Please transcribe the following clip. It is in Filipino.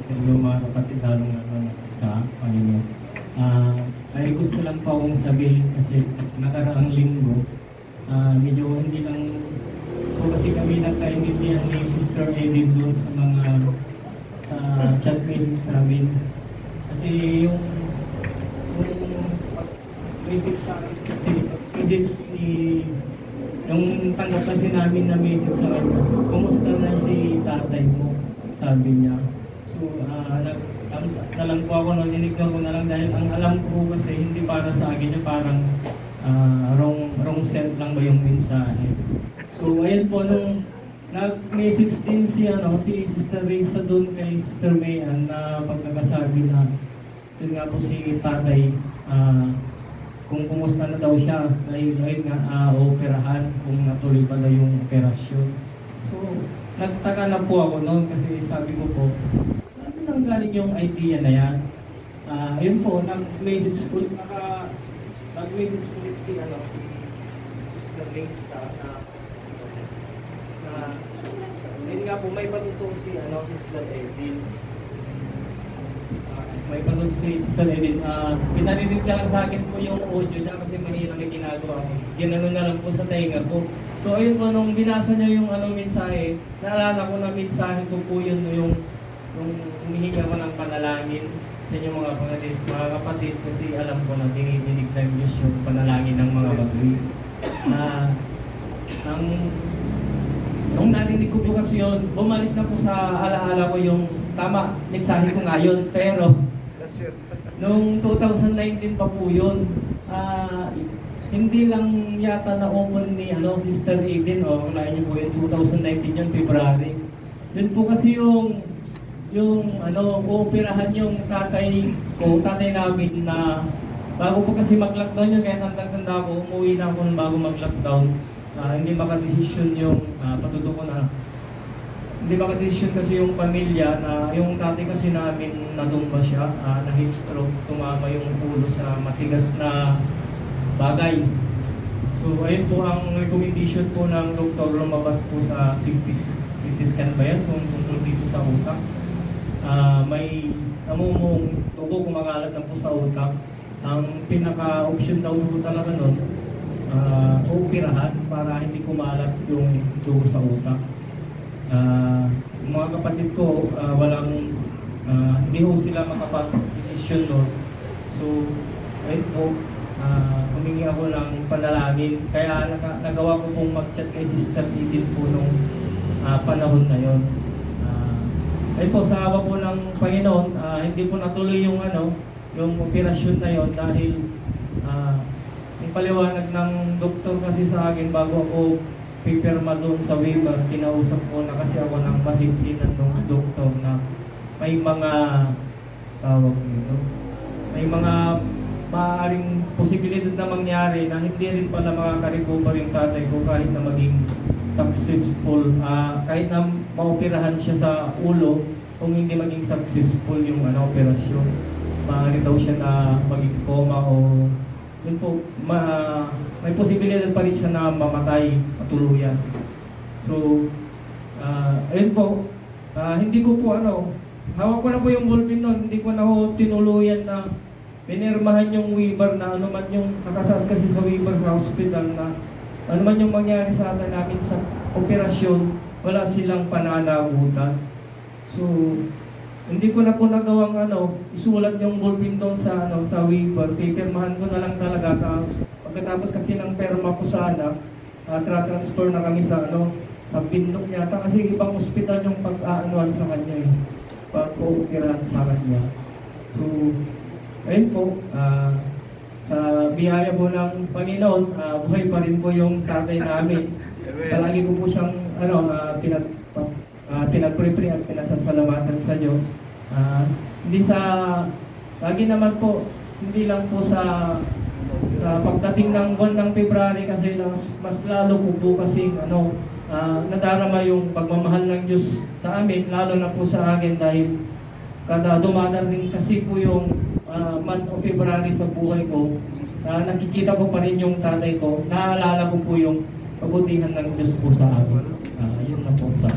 sa inyo mga kapatid, lalong sa Panginoon. Ay gusto lang po akong sabihin kasi nakaraang linggo, medyo hindi lang po kasi kami nagkaintindihan ni Sister Edith doon sa mga chat meetings namin. Kasi yung message sa akin, yung tanggap kasi namin na message sa kanya, kumusta na si tatay mo? Sabi niya. So, nalang po ako, naninignan ko na lang dahil ang alam ko kasi hindi para sa akin yung parang wrong sent lang ba yung mensahe. So, ayun po, nung nag-message din si Sister Risa doon kay Sister Mayan na pagkakasabi na yun nga po si tatay, kung kumusta na daw siya, dahil nga operahan, kung natuloy pa daw yung operasyon. So, nagtaka na po ako noon kasi sabi ko po, saan nang galing yung idea na yan? Ayun po, nag-message ulit si Sister Risa yun nga po, may patutong si Sister Edith. May panood si Sister Edith. Pinarinig lang sa akin po yung audio niya kasi mahirap na ginagawa ko. Ginano na lang po sa tainga ko. So ayun po, nung binasa niya yung mensahe, naalala ko na mensahe ko po yun yung humihingi ako ng panalangin sa inyong mga kapatid kasi alam ko na dinidinig ng Diyos yung panalangin ng mga bagay. Nung narinig ko po kasi yun, bumalik na po sa alaala ko yung tama, mensahe ko nga yun, pero nung 2019 pa po yun, hindi lang yata na-open ni Sister Eden, unahin niyo po yun, 2019 yun, February. Yun po kasi yung uoperahan yung tatay namin na bago po kasi mag-lockdown yun, kaya tanda ako, umuwi na ako bago mag-lockdown. Hindi makadesisyon yung patutuko na hindi makadesisyon kasi yung pamilya na yung tatay kasi namin natumba siya, na-heat stroke, tumama yung ulo sa matigas na bagay. So ayun po ang recommendation po ng doktor, lumabas po sa CT scan ba yan kung tungkol dito sa utak. May namumong dugo kumakalat na po sa utak. Ang pinaka-option daw po talaga nun, operahan para hindi kumalat yung dugo sa utak. Mga kapatid ko, hindi ho sila makapag-desisyon doon. So, ayun po, humingi ako ng panalangin. Kaya nagawa ko pong mag-chat kay Sister Edith po nung panahon na yon. Ayun po, sa awa po ng Panginoon, hindi po natuloy yung operasyon na yon dahil yung paliwanag ng doktor kasi sa akin bago ako pipirma doon sa waiver, kinausap ko na kasi ako ng masinsinan ng doktor na may mga may mga maaaring posibilidad na mangyari na hindi rin pala makaka-recover yung tatay ko kahit na maging successful, kahit na maoperahan siya sa ulo, kung hindi maging successful yung operasyon, maaari daw siya na maging coma o yun po, may posibilidad pa rin siya na mamatay matuluyan. So, ayun po, hindi ko po hawak ko na po yung ballpen nun, hindi ko na po tinuluyan na pinirmahan yung waiver na man yung nakasal kasi sa waiver sa hospital na man yung mangyari sa atin namin sa operasyon, wala silang pananagutan. So, hindi ko na po nagawang isulat yung ballpen doon sa waiver. Pipirmahan ko na lang talaga. Pagkatapos kasi ng perma ko sa tra-transfer na kami sa sa Pindok yata kasi ibang ospital yung pag-aanuan sa kanya pag-ooperahan sa kanya. So, ayun po, sa biyaya po ng Panginoon, buhay pa rin po yung tatay namin. Palagi ko po siyang pinag-pray at pinasasalamatan sa Diyos. Lagi naman po, hindi lang po sa pagdating ng buwan ng February kasi mas lalo ko po kasi nadarama yung pagmamahal ng Diyos sa amin, lalo na po sa akin dahil kada dumadating kasi po yung month of February sa buhay ko, nakikita ko pa rin yung tatay ko, naalala ko po yung kabutihan ng Diyos po sa akin. Yun na po sa